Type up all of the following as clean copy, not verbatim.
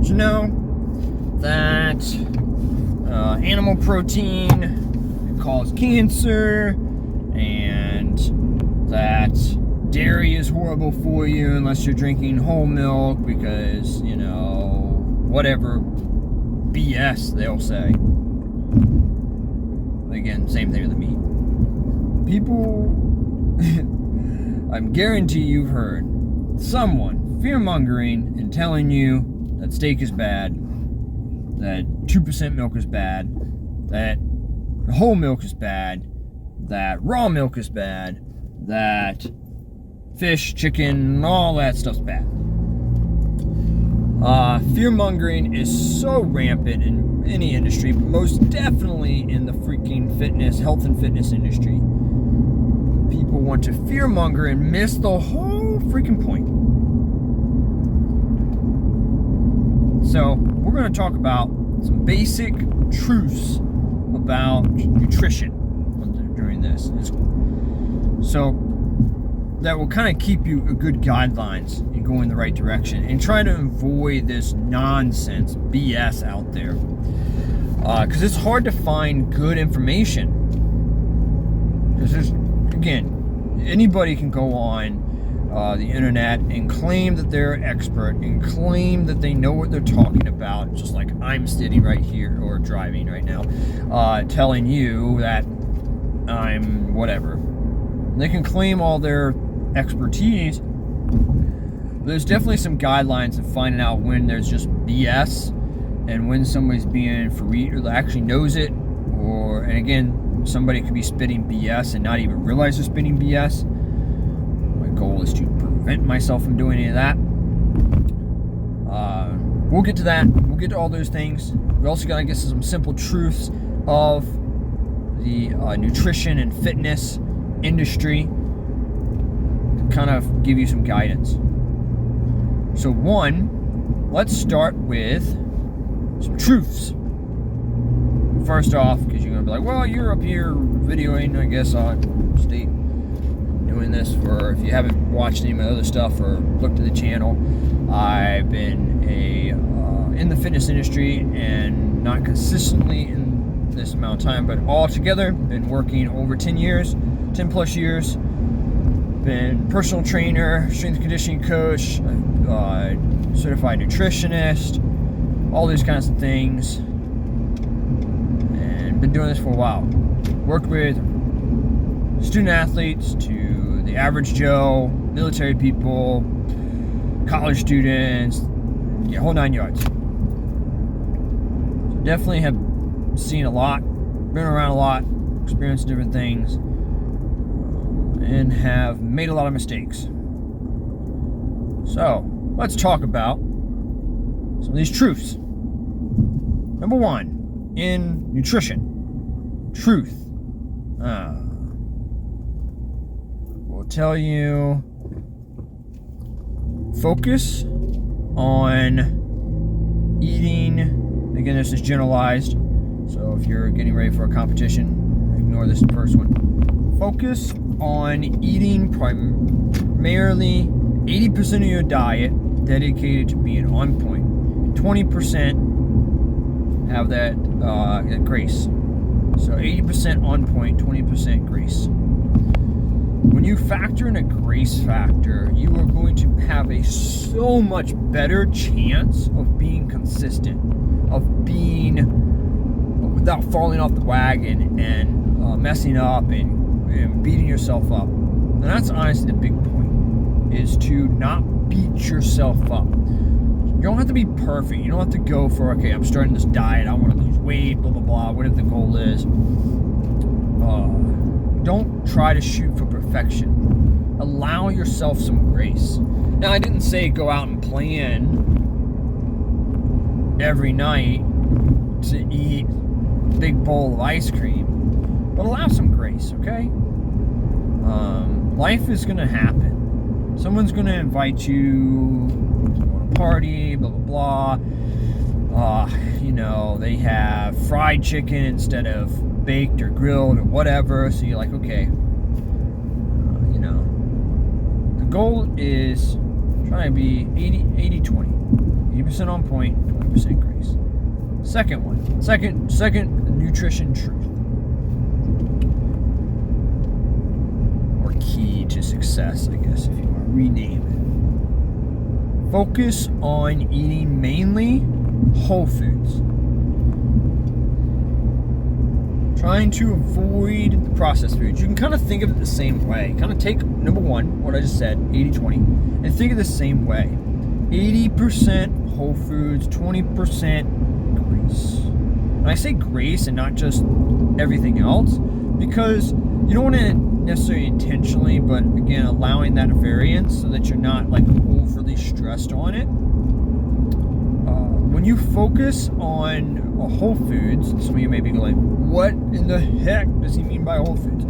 you know that animal protein can cause cancer, and that dairy is horrible for you unless you're drinking whole milk because, whatever BS they'll say. Again, same thing with the meat. People, I'm guarantee you've heard someone fear-mongering and telling you that steak is bad, that 2% milk is bad, that whole milk is bad, that raw milk is bad, that fish, chicken, all that stuff's bad. Fear-mongering is so rampant in any industry, but most definitely in the freaking health and fitness industry. People want to fear-monger and miss the whole freaking point. So, we're going to talk about some basic truths about nutrition during this. So, that will kind of keep you a good guidelines in going the right direction and try to avoid this nonsense BS out there. Because it's hard to find good information. Because again, anybody can go on the internet and claim that they're an expert and claim that they know what they're talking about, just like I'm sitting right here or driving right now, telling you that I'm whatever. They can claim all their expertise. There's definitely some guidelines of finding out when there's just BS and when somebody's being for real or actually knows it, and again, somebody could be spitting BS and not even realize they're spitting BS. My goal is to prevent myself from doing any of that. We'll get to that. We'll get to all those things. We also got to get some simple truths of the nutrition and fitness industry to kind of give you some guidance. So let's start with some truths. First off, because you're going to be like, well, you're up here videoing, I guess I'll stay doing this for, if you haven't watched any of my other stuff or looked at the channel, I've been in the fitness industry and not consistently in this amount of time, but altogether been working over 10 plus years, been personal trainer, strength and conditioning coach, certified nutritionist, all these kinds of things, and been doing this for a while. Worked with student athletes to the average Joe, military people, college students, whole 9 yards. So definitely have seen a lot, been around a lot, experienced different things, and have made a lot of mistakes. So, let's talk about some of these truths. Number one, in nutrition, truth. We'll tell you, focus on eating. Again, this is generalized, so if you're getting ready for a competition, ignore this first one. Focus on eating primarily 80% of your diet dedicated to being on point. 20% have that grace. So 80% on point, 20% grace. When you factor in a grace factor, you are going to have a so much better chance of being consistent, of being without falling off the wagon and messing up and beating yourself up. And that's honestly the big point, is to not beat yourself up. You don't have to be perfect. You don't have to go for, okay, I'm starting this diet, I want to lose weight, blah, blah, blah, whatever the goal is. Don't try to shoot for perfection. Allow yourself some grace. Now, I didn't say go out and plan every night to eat a big bowl of ice cream, but allow some grace, okay? Life is going to happen. Someone's going to invite you to a party, blah, blah, blah. They have fried chicken instead of baked or grilled or whatever, so you're like, okay, the goal is try to be 80-20. 80% on point, 20% grace. Second nutrition truth. Or key to success, I guess, if you want to rename it. Focus on eating mainly whole foods. Trying to avoid the processed foods. You can kind of think of it the same way. Kind of take, number one, what I just said, 80-20, and think of it the same way. 80% whole foods, 20% grace. And I say grace and not just everything else because you don't want to necessarily intentionally, but again, allowing that variance so that you're not like overly stressed on it. When you focus on whole foods, some of you may be like, what in the heck does he mean by whole foods?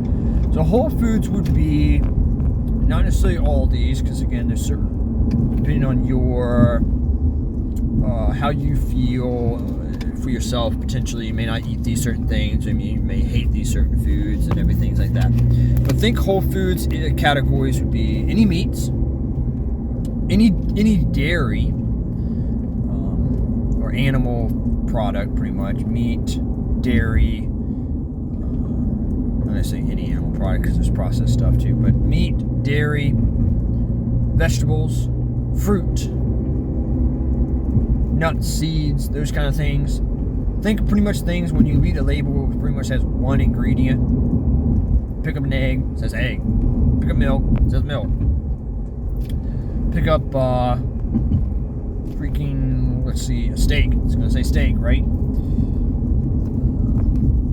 So whole foods would be not necessarily all these, because again, there's certain, depending on your how you feel for yourself, potentially you may not eat these certain things. I mean, you may hate these certain foods and everything like that. But think whole foods categories would be any meats, any dairy, or animal product, pretty much meat, dairy. I'm not saying any animal product because there's processed stuff too, but meat, dairy, vegetables, fruit, nuts, seeds, those kind of things. Think pretty much things when you read a label, it pretty much has one ingredient. Pick up an egg, it says egg. Pick up milk, it says milk. Pick up let's see, a steak. It's going to say steak, right?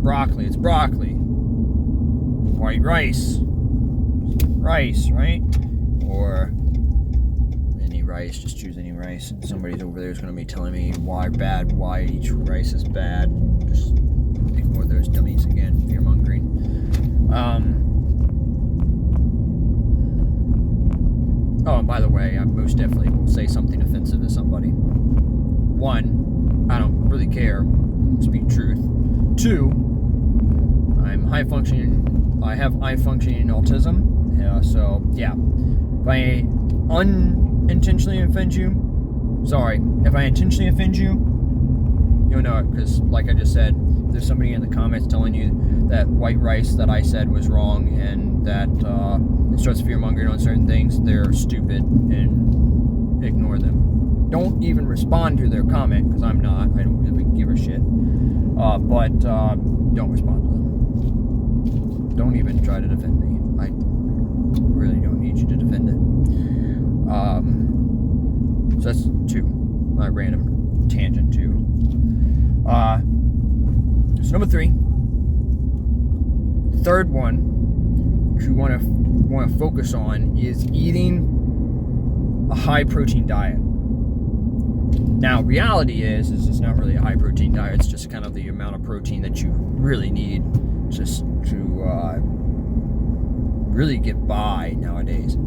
Broccoli, it's broccoli. White rice, right? Or any rice, just choose any rice. And somebody's over there is going to be telling me why each rice is bad. Just ignore those dummies again, fear mongering. Oh, and by the way, I most definitely will say something offensive to somebody. One, I don't really care. Speak truth. Two, I'm high functioning. I have high functioning autism. So yeah, if I unintentionally offend you, sorry. If I intentionally offend you, you'll know it, because like I just said, if there's somebody in the comments telling you that white rice that I said was wrong and that it starts fear mongering on certain things, they're stupid and ignore them. Don't even respond to their comment, because I'm not. I don't really give a shit. But don't respond to them. Don't even try to defend me. I really don't need you to defend it. So that's two. My random tangent two. So number three. The third one, which you want to focus on, is eating a high protein diet. Now, reality is it's not really a high protein diet. It's just kind of the amount of protein that you really need just to really get by nowadays.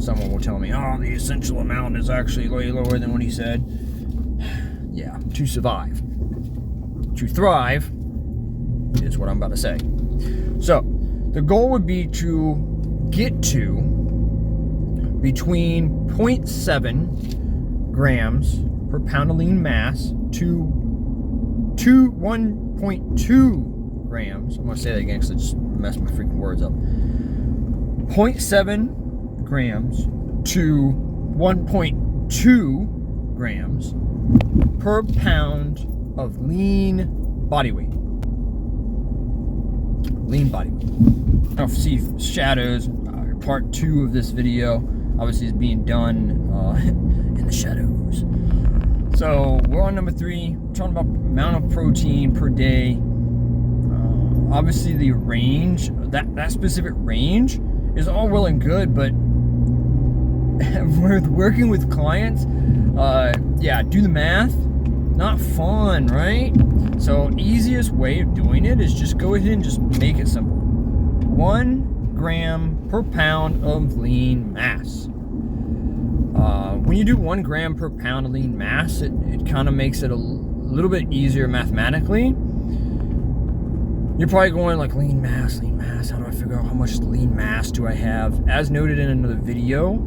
Someone will tell me, oh, the essential amount is actually way lower than what he said. Yeah, to survive. To thrive is what I'm about to say. So, the goal would be to get to between 0.7 grams per pound of lean mass to 1.2 grams. I'm going to say that again because I just messed my freaking words up. 0.7 grams to 1.2 grams per pound of lean body weight. Lean body weight. Now, see shadows. Part 2 of this video obviously is being done in the shadows. So we're on number 3. We're talking about amount of protein per day. Obviously, the range, that specific range, is all well and good, but with working with clients, yeah, do the math. Not fun, right? So easiest way of doing it is just go ahead and just make it simple. 1 gram per pound of lean mass. When you do 1 gram per pound of lean mass, it kind of makes it a little bit easier mathematically. You're probably going like lean mass, how do I figure out how much lean mass do I have? As noted in another video,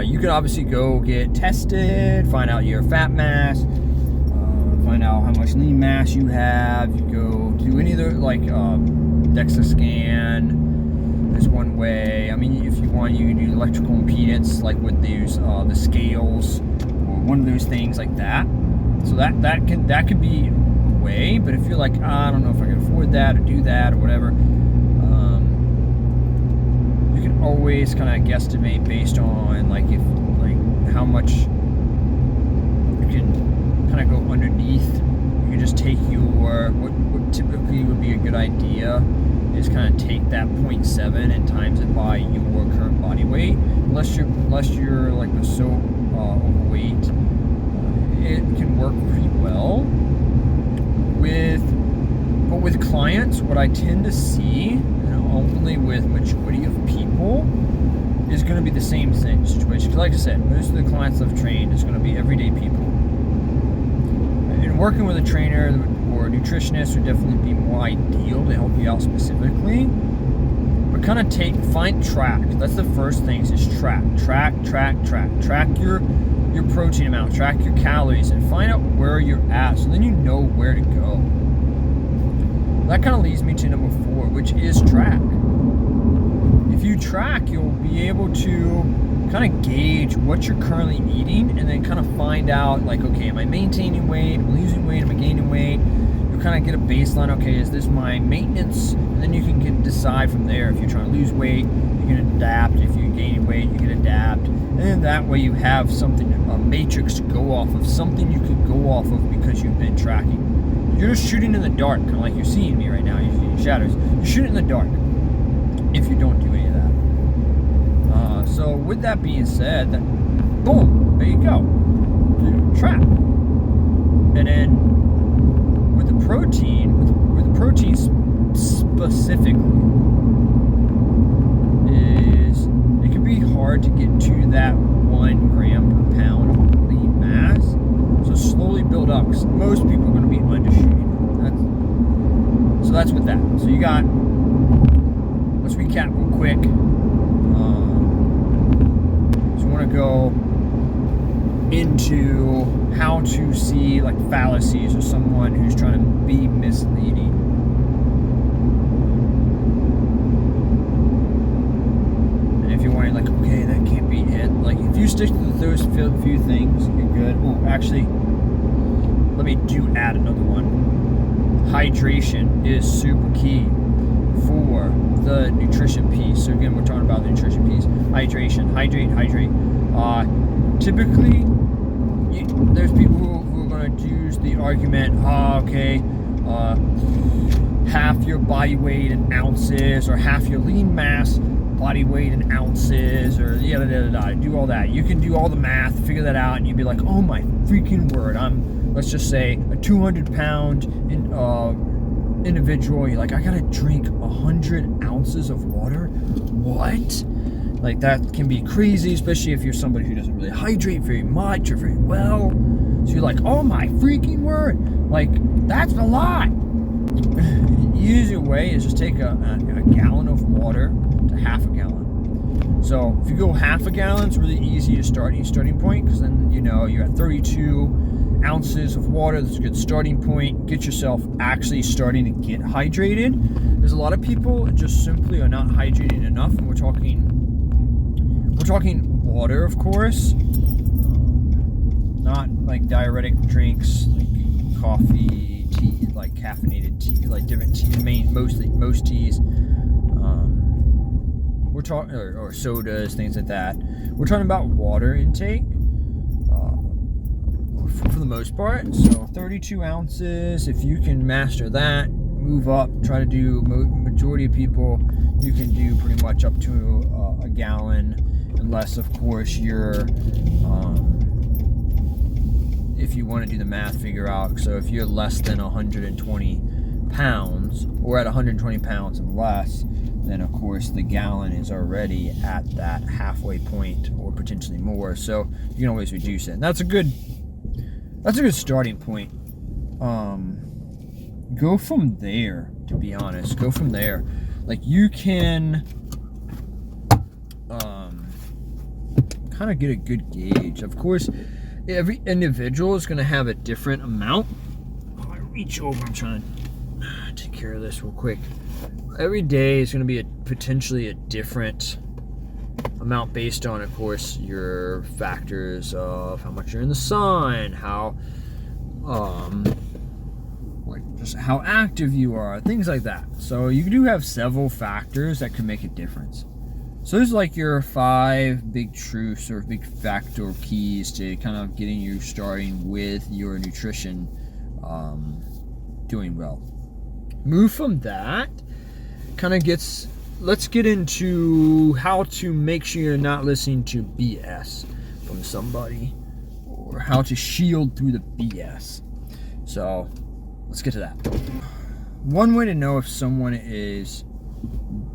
You could obviously go get tested, find out your fat mass, find out how much lean mass you have. You go do any of the DEXA scan. Is one way. I mean, if you want, you can do electrical impedance, like with these the scales, or one of those things like that. So that could be a way. But if you're like, I don't know if I can afford that or do that or whatever, you can always kind of guesstimate based on how much you can kind of go underneath. You can just take your what typically would be a good idea is kind of take that 0.7 and times it by your current body weight. Unless you're like so overweight, it can work pretty well. But with clients, what I tend to see, and only with majority of people, is going to be the same situation. Because like I said, most of the clients I've trained is going to be everyday people. And working with a trainer or a nutritionist would definitely be more ideal to help you out specifically. But kind of track. That's the first thing, is track your protein amount, track your calories, and find out where you're at, so then you know where to go. That kind of leads me to number 4, which is track. If you track, you'll be able to kind of gauge what you're currently eating, and then kind of find out, okay, am I maintaining weight, am I losing weight, am I gaining weight? You'll kind of get a baseline. Okay, is this my maintenance? And then you can decide from there. If you're trying to lose weight, you can adapt. If you're gaining weight, you can adapt. And then that way you have something, a matrix to go off of, something you can go off of because you've been tracking. You're just shooting in the dark, kind of like you're seeing me right now. You're seeing shadows. You're shooting in the dark if you don't do any of that. So with that being said, boom, there you go. Track. And then with the protein, specifically, is it can be hard to get to that 1 gram per pound of lean mass. So slowly build up, because most people are going to be undershooting. So that's with that. So you got, let's recap real quick. So we want to go into how to see fallacies or someone who's trying to be misleading. And if you're wondering, okay, that can't be it. If you stick to those few things, you're good. Oh, actually, let me add another one. Hydration is super key for the nutrition piece. So again, we're talking about the nutrition piece. Hydration, hydrate. Typically, there's people who are going to use the argument, half your body weight in ounces, or half your lean mass body weight in ounces, or do all that. You can do all the math, figure that out, and you'd be like, oh my freaking word, let's just say a 200-pound individual. You're like, I gotta drink 100 ounces of water? What? That can be crazy, especially if you're somebody who doesn't really hydrate very much or very well. So you're like, oh my freaking word, that's a lot. The easier way is just take a gallon of water to half a gallon. So if you go half a gallon, it's really easy to start your starting point, because then you're at 32 ounces of water. That's a good starting point. Get yourself actually starting to get hydrated. There's a lot of people just simply are not hydrating enough, and we're talking water, of course, not diuretic drinks like coffee, tea, caffeinated tea, different tea, most teas. We're talking or sodas, things like that. We're talking about water intake. For the most part, so 32 ounces, if you can master that, move up, try to do, majority of people, you can do pretty much up to a gallon, unless of course you're, if you want to do the math, figure out, so if you're less than 120 pounds, or at 120 pounds and less, then of course the gallon is already at that halfway point, or potentially more, so you can always reduce it. And that's a good starting point. Go from there, to be honest. Go from there. You can kind of get a good gauge. Of course, every individual is going to have a different amount. Oh, I reach over, I'm trying to take care of this real quick. Every day is going to be potentially a different amount based on, of course, your factors of how much you're in the sun, how just how active you are, things like that. So you do have several factors that can make a difference. So there's like your 5 big truths or big factor keys to kind of getting you starting with your nutrition doing well. Move from that, let's get into how to make sure you're not listening to BS from somebody, or how to shield through the BS. So let's get to that. One way to know if someone is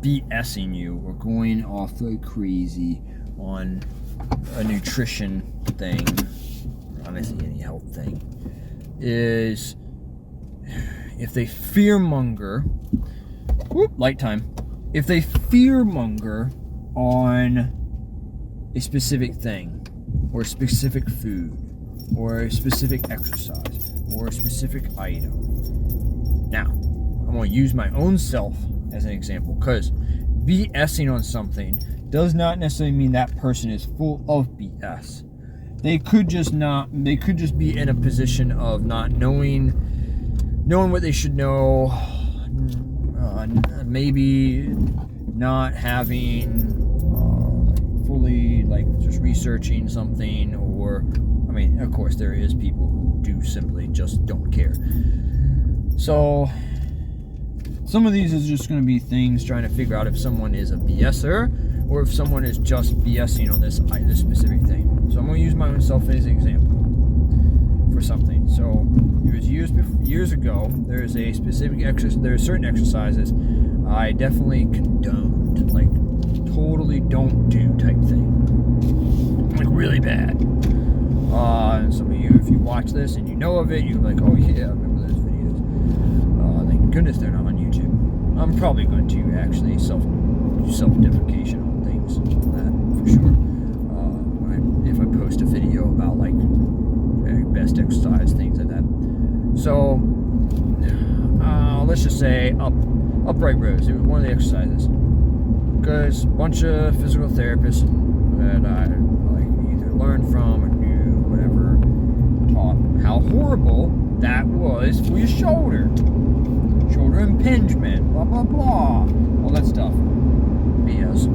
BSing you or going off like crazy on a nutrition thing, or honestly any health thing, is if they fearmonger. Light time. If they fearmonger on a specific thing, or a specific food, or a specific exercise, or a specific item. Now, I'm going to use my own self as an example, because BSing on something does not necessarily mean that person is full of BS. They could just be in a position of not knowing what they should know, maybe not having fully just researching something, or of course there is people who do simply just don't care. So some of these is just going to be things trying to figure out if someone is a BSer or if someone is just BSing on this specific thing. So I'm going to use my own self as an example for something. So it was years ago. There's a specific exercise. There are certain exercises I definitely condoned, like totally don't do type thing, like really bad. And some of you, if you watch this and you know of it, you're like, oh yeah, I remember those videos. Thank goodness they're not on YouTube. I'm probably going to actually self-deprecation on things, that for sure. If I post a video about like best exercise, things like that. So let's just say upright rows. It was one of the exercises, because a bunch of physical therapists that I either learned from or knew, whatever, taught how horrible that was for your shoulder impingement, blah blah blah, all that stuff. BS.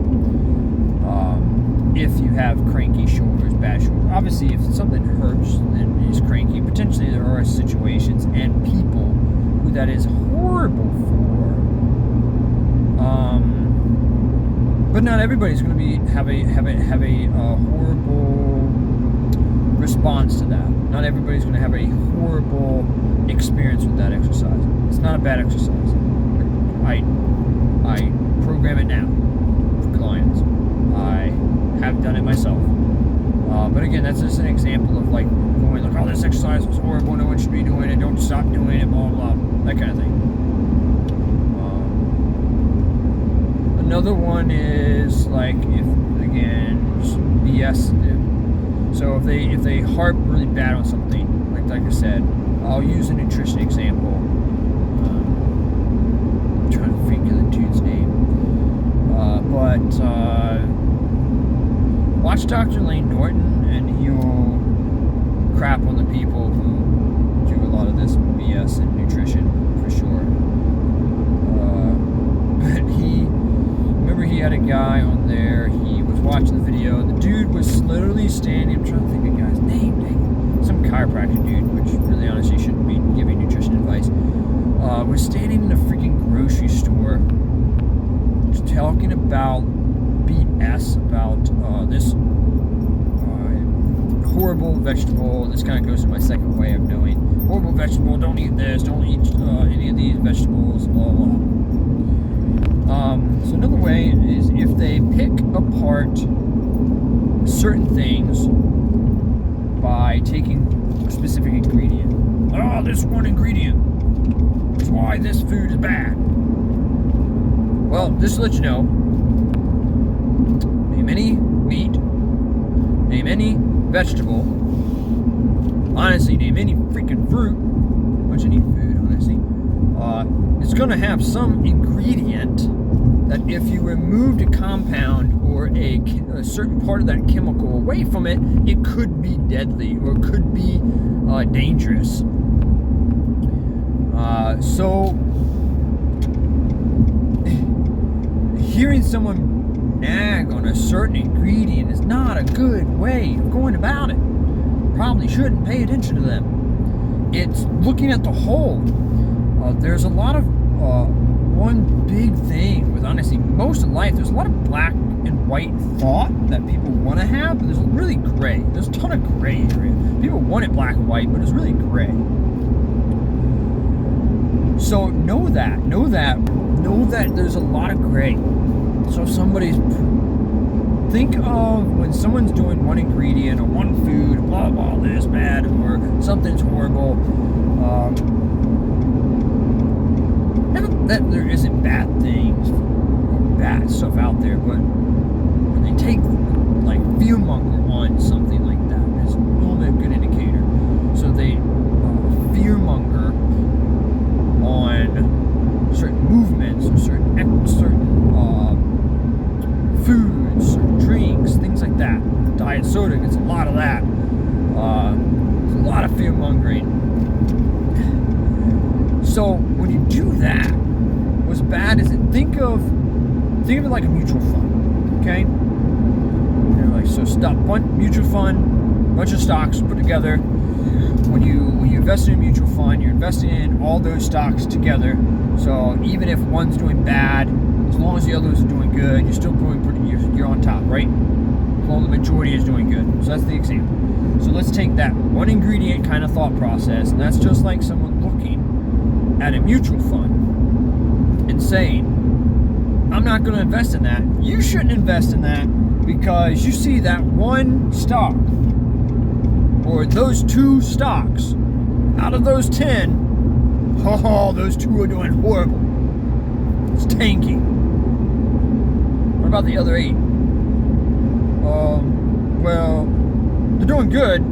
If you have cranky shoulders, bad shoulders, obviously if something hurts and is cranky, potentially there are situations and people who that is horrible for. But not everybody's going to have a horrible response to that. Not everybody's going to have a horrible experience with that exercise. It's not a bad exercise. I program it now for clients. I have done it myself. But again, that's just an example of like going like, oh, this exercise was horrible, no one should be doing it, don't stop doing it, blah blah blah, that kind of thing. Another one is like if BS. So if they harp really bad on something, like I said, I'll use a nutrition example. I'm trying to think of the dude's name, but watch Dr. Lane Norton, and he'll crap on the people who do a lot of this BS in nutrition for sure. But he had a guy on there. He was watching the video. The dude was literally standing. I'm trying to think of the guy's name. Dang. Some chiropractor dude, which really honestly shouldn't be giving nutrition advice. Was standing in a freaking grocery store, just talking about BS about this horrible vegetable. This kind of goes to my second way of knowing horrible vegetable. Don't eat this. Don't eat any of these vegetables. Blah blah. So another way is if they pick apart certain things by taking a specific ingredient. Oh, this one ingredient is why this food is bad. Well, just to let you know, mini meat, name any vegetable, honestly, name any freaking fruit, much any food, honestly, it's going to have some ingredient that if you removed a compound or a certain part of that chemical away from it, it could be deadly or could be dangerous. So hearing someone nag on a certain ingredient is not a good way of going about it. Probably shouldn't pay attention to them. It's looking at the whole. There's a lot of one big thing with, honestly, most of life. There's a lot of black and white thought that people want to have, but there's really gray. There's a ton of gray area. People want it black and white, but it's really gray. So know that there's a lot of gray. So if think of when someone's doing one ingredient or one food, blah blah, this bad or something's horrible. Not that there isn't bad things or bad stuff out there, but when they take like fearmonger on something like that, it's normally a good indicator. So they fearmonger on certain movements or certain foods, certain drinks, things like that. Diet soda gets a lot of that. There's a lot of fear mongering. So when you do that, what's bad is think of it like a mutual fund. Okay? So mutual fund, bunch of stocks put together. When you invest in a mutual fund, you're investing in all those stocks together. So even if one's doing bad, as long as the others are doing good, you're still doing you're on top, right? As long as the majority is doing good. So that's the example. So let's take that one ingredient kind of thought process, and that's just like someone looking at a mutual fund and saying, I'm not going to invest in that. You shouldn't invest in that because you see that one stock or those two stocks out of those 10, those two are doing horrible. It's tanking. What about the other 8? Well, they're doing good,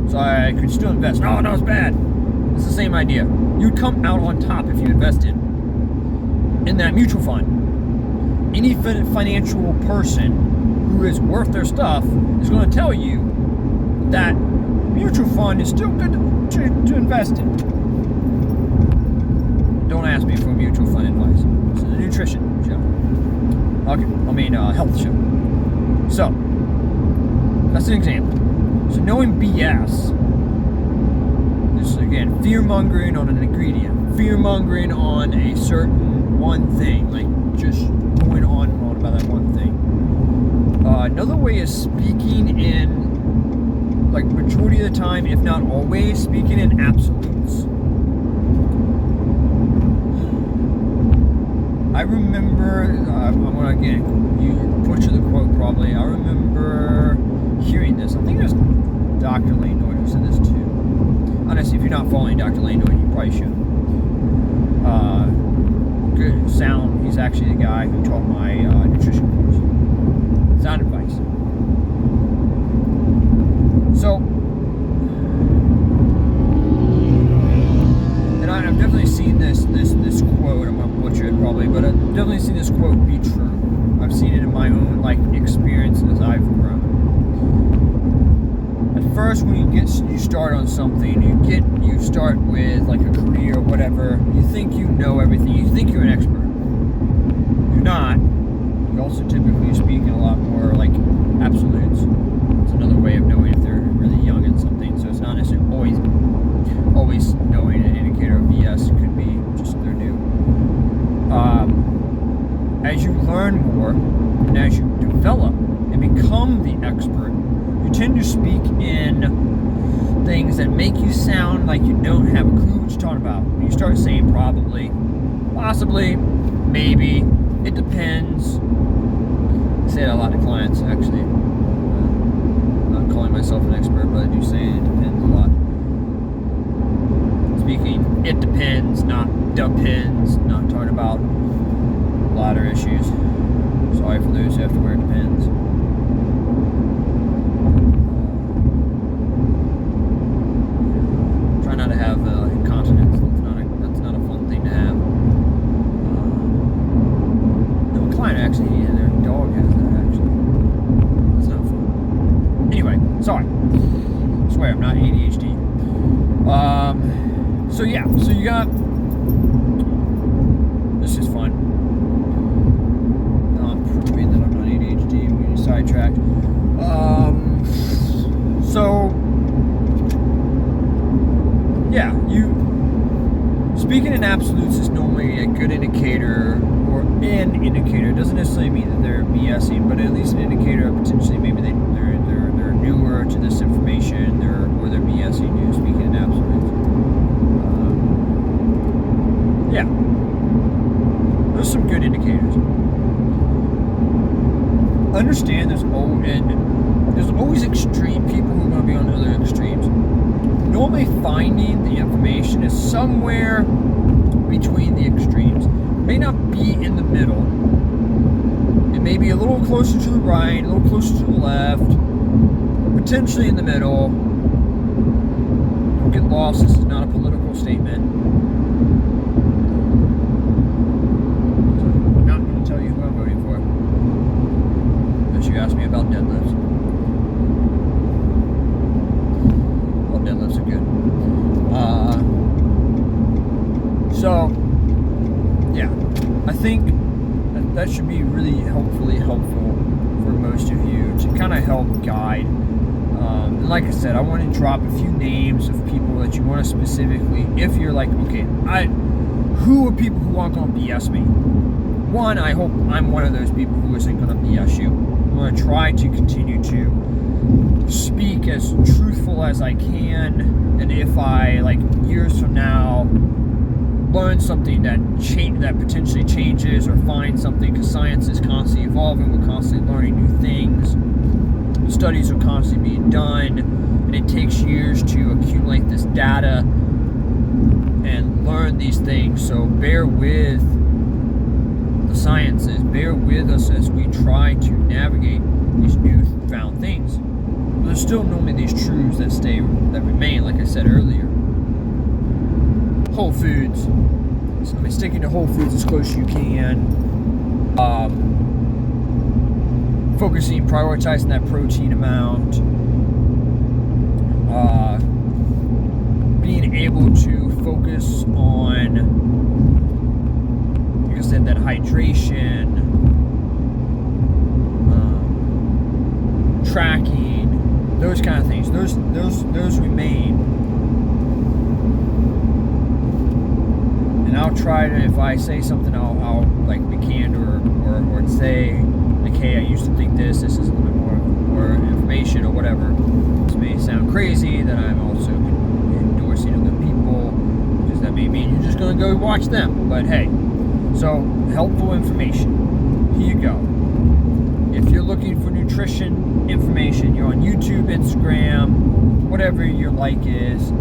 so I could still invest. No, it's bad. It's the same idea. You'd come out on top if you invested in that mutual fund. Any financial person who is worth their stuff is going to tell you that mutual fund is still good to invest in. Don't ask me for mutual fund advice. It's a nutrition show. Health show. So, that's an example. So knowing BS is, again, fear-mongering on an ingredient. Fear-mongering on a certain one thing. Like, just going on and on about that one thing. Another way is speaking in, like, majority of the time, if not always, speaking in absolutes. I remember, I'm going to, again, you butcher the quote probably. I remember hearing this. I think it was Dr. Lanoid who said this too. Honestly, if you're not following Dr. Lanoid, you probably should. Good sound. He's actually the guy who taught my nutrition course. Sound advice. So, and I've definitely seen this quote. I'm going to butcher it probably, but I've definitely seen this quote be true. I've seen it in my own experience as I've grown. At first, when you start on something, you start with like a career or whatever. You think you know everything. You think you're an expert. You're not. You also typically speak in a lot more like absolutes. It's another way of knowing if they're really young in something. So it's not necessarily always knowing an indicator of BS. It could be just they're new. As you learn more and as you develop and become the expert, you tend to speak in things that make you sound like you don't have a clue what you're talking about. When you start saying probably, possibly, maybe, it depends. I say that a lot to clients, actually. I'm not calling myself an expert, but I do say it depends a lot. Speaking, it depends, not depends, not talking about bladder issues. Sorry for those who have to wear Depends. ADHD. So yeah, so you got, this is fun. Not proving that I'm not ADHD, I'm getting sidetracked. So yeah, speaking in absolutes is normally a good indicator, or an indicator. It doesn't necessarily mean that they're BSing, but at least an indicator of potentially maybe they're newer to this information, or they're BSing you, speaking in absolutes. Yeah, there's some good indicators. Understand there's always extreme people who are going to be on other extremes. Normally finding the information is somewhere between the extremes. It may not be in the middle. It may be a little closer to the right, a little closer to the left, potentially in the middle. Don't get lost, this is not a political statement. So I'm not going to tell you who I'm voting for, unless you ask me about deadlifts. Well, deadlifts are good. So, yeah, I think that should be really helpful for most of you to kind of help guide. And like I said, I want to drop a few names of people that you want to specifically, if you're like, okay, who are people who aren't going to BS me? One, I hope I'm one of those people who isn't going to BS you. I'm going to try to continue to speak as truthful as I can, and if I, like, years from now, learn something that potentially changes, or find something, because science is constantly evolving, we're constantly learning new things, studies are constantly being done, and it takes years to accumulate this data and learn these things. So bear with the sciences, bear with us as we try to navigate these newfound things. But there's still normally these truths that remain, like I said earlier. Whole foods. So sticking to whole foods as close as you can. Prioritizing that protein amount. Being able to focus on, like I said, that hydration, tracking, those kind of things. Those remain. And I'll try to, if I say something, I'll like recant or say, like, hey, I used to think this is a little bit more information or whatever. This may sound crazy that I'm also endorsing other people, because that may mean you're just going to go watch them. But hey, so helpful information. Here you go. If you're looking for nutrition information, you're on YouTube, Instagram, whatever your like is.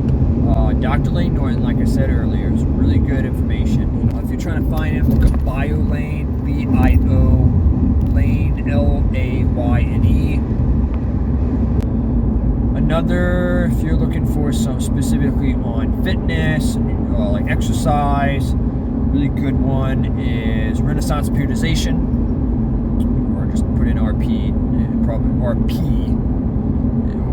Dr. Lane Norton, like I said earlier, is really good information. If you're trying to find him, look up BioLane, B-I-O, Lane, L-A-Y-N-E. Another, if you're looking for some specifically on fitness, like exercise, really good one is Renaissance Periodization, or just put in RP, probably RP.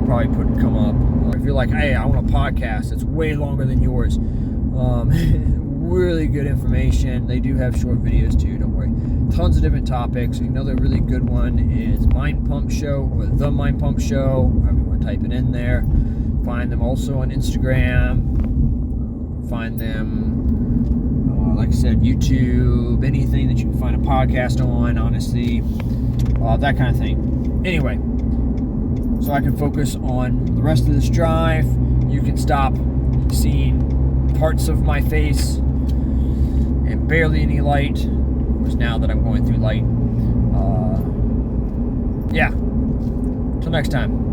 Probably come up. If you're like, hey, I want a podcast that's way longer than yours, really good information. They do have short videos too, don't worry. Tons of different topics. Another really good one is Mind Pump Show, or The Mind Pump Show, however you want to type it in there. Find them also on Instagram. Find them, like I said, YouTube, anything that you can find a podcast on, honestly, that kind of thing. Anyway, so I can focus on the rest of this drive. You can stop seeing parts of my face and barely any light, which now that I'm going through light. Yeah. Till next time.